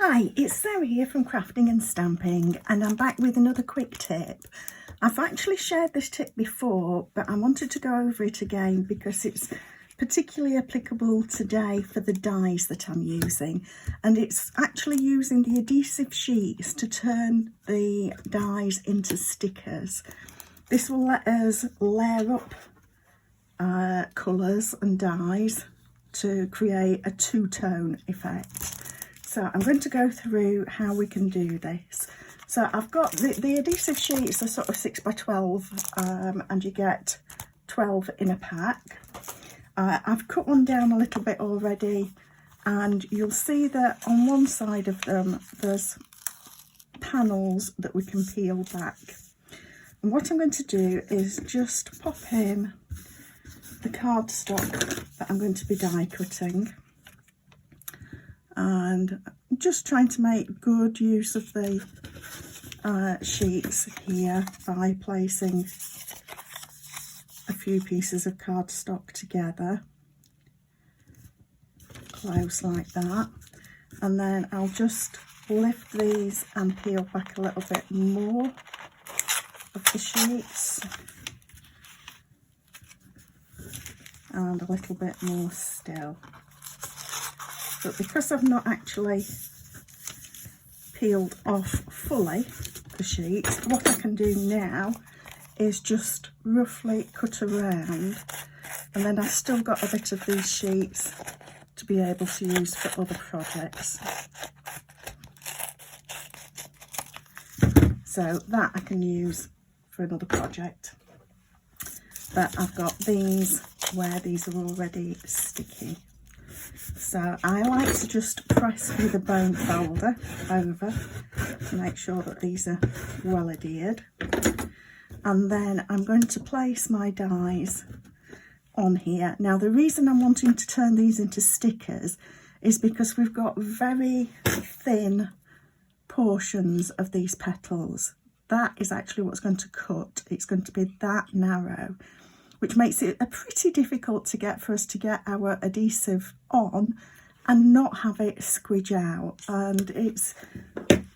Hi, it's Sarah here from Crafting and Stamping, and I'm back with another quick tip. I've actually shared this tip before, but I wanted to go over it again because it's particularly applicable today for the dies that I'm using, and it's actually using the adhesive sheets to turn the dies into stickers. This will let us layer up colours and dyes to create a two-tone effect. So I'm going to go through how we can do this. So I've got the adhesive sheets are sort of 6 by 12 and you get 12 in a pack. I've cut one down a little bit already, and you'll see that on one side of them there's panels that we can peel back. And what I'm going to do is just pop in the cardstock that I'm going to be die cutting, and just trying to make good use of the sheets here by placing a few pieces of cardstock together close like that, and then I'll just lift these and peel back a little bit more of the sheets and a little bit more still. But because I've not actually peeled off fully the sheets, what I can do now is just roughly cut around, and then I've still got a bit of these sheets to be able to use for other projects. So that I can use for another project. But I've got these where these are already sticky. So I like to just press with a bone folder over to make sure that these are well adhered. And then I'm going to place my dies on here. Now the reason I'm wanting to turn these into stickers is because we've got very thin portions of these petals. That is actually what's going to cut. It's going to be that narrow, which makes it pretty difficult to get for us to get our adhesive on and not have it squidge out. And it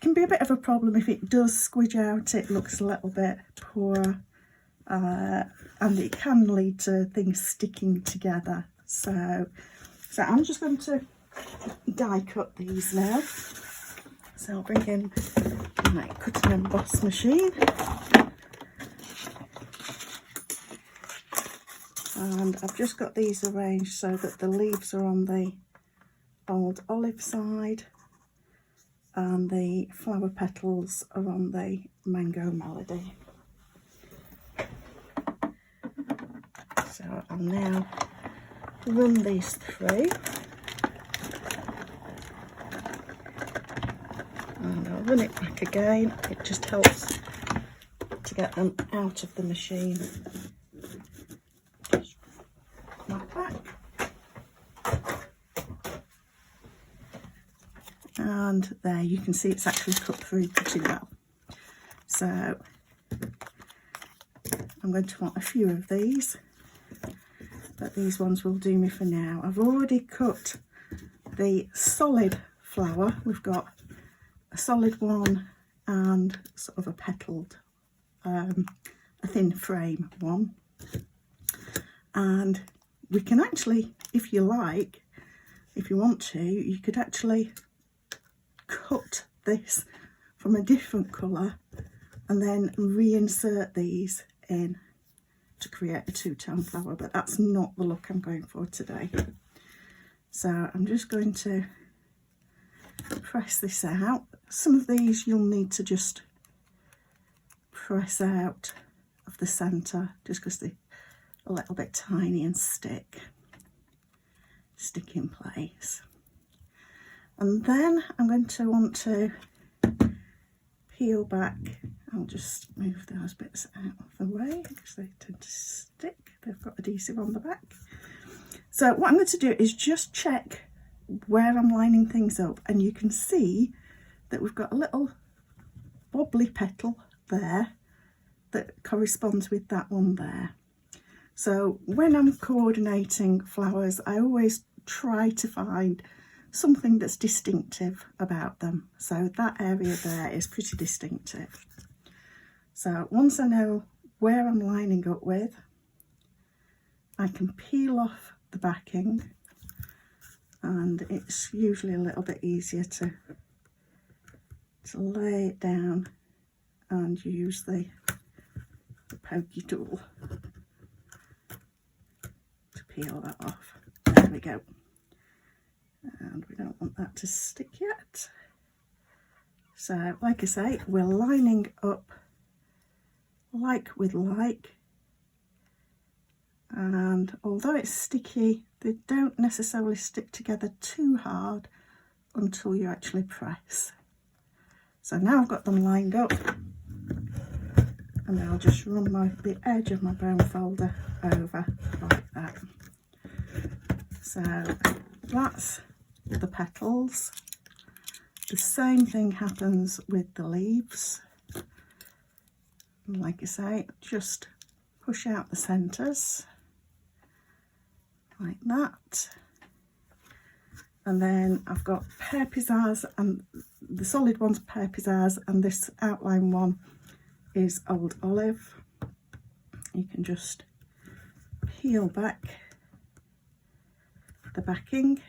can be a bit of a problem if it does squidge out. It looks a little bit poor, and it can lead to things sticking together. So I'm just going to die cut these now. So I'll bring in my cut and emboss machine. And I've just got these arranged so that the leaves are on the old olive side and the flower petals are on the mango melody. So I'll now run these through, and I'll run it back again. It just helps to get them out of the machine. And there you can see it's actually cut through pretty well. So I'm going to want a few of these, but these ones will do me for now. I've already cut the solid flower. We've got a solid one and sort of a petalled, a thin frame one. And we can actually, if you like, if you want to, you could actually cut this from a different colour and then reinsert these in to create a two-tone flower, but that's not the look I'm going for today. So I'm just going to press this out. Some of these you'll need to just press out of the centre just because they're a little bit tiny and stick in place. And then I'm going to want to peel back. I'll just move those bits out of the way because they tend to stick. They've got adhesive on the back. So what I'm going to do is just check where I'm lining things up, and you can see that we've got a little wobbly petal there that corresponds with that one there. So when I'm coordinating flowers, I always try to find something that's distinctive about them. So that area there is pretty distinctive. So once I know where I'm lining up with, I can peel off the backing, and it's usually a little bit easier to lay it down and use the pokey tool to peel that off. There we go. And we don't want that to stick yet. So like I say, we're lining up like with like, and although it's sticky, they don't necessarily stick together too hard until you actually press. So now I've got them lined up, and I'll just run the edge of my bone folder over like that. So that's the petals. The same thing happens with the leaves. And like I say, just push out the centres like that. And then I've got pear pizzazz, and the solid one's pear pizzazz, and this outline one is old olive. You can just peel back the backing,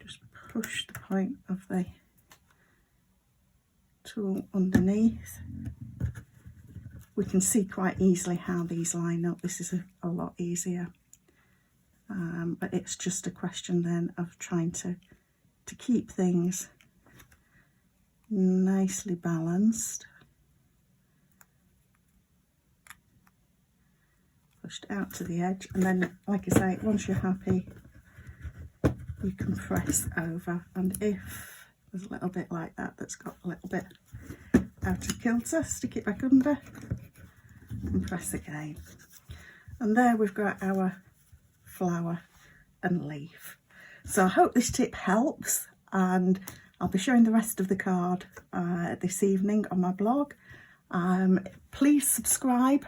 just push the point of the tool underneath. We can see quite easily how these line up. This is a lot easier, but it's just a question then of trying to keep things nicely balanced. Pushed out to the edge, and then like I say, once you're happy, you can press over, and if there's a little bit like that that's got a little bit out of kilter, stick it back under and press again. And there we've got our flower and leaf. So I hope this tip helps, and I'll be showing the rest of the card this evening on my blog. Please subscribe,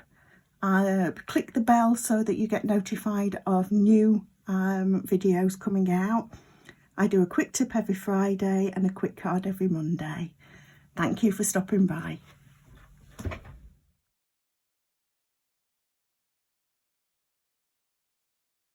click the bell so that you get notified of new videos coming out. I do a quick tip every Friday and a quick card every Monday. Thank you for stopping by.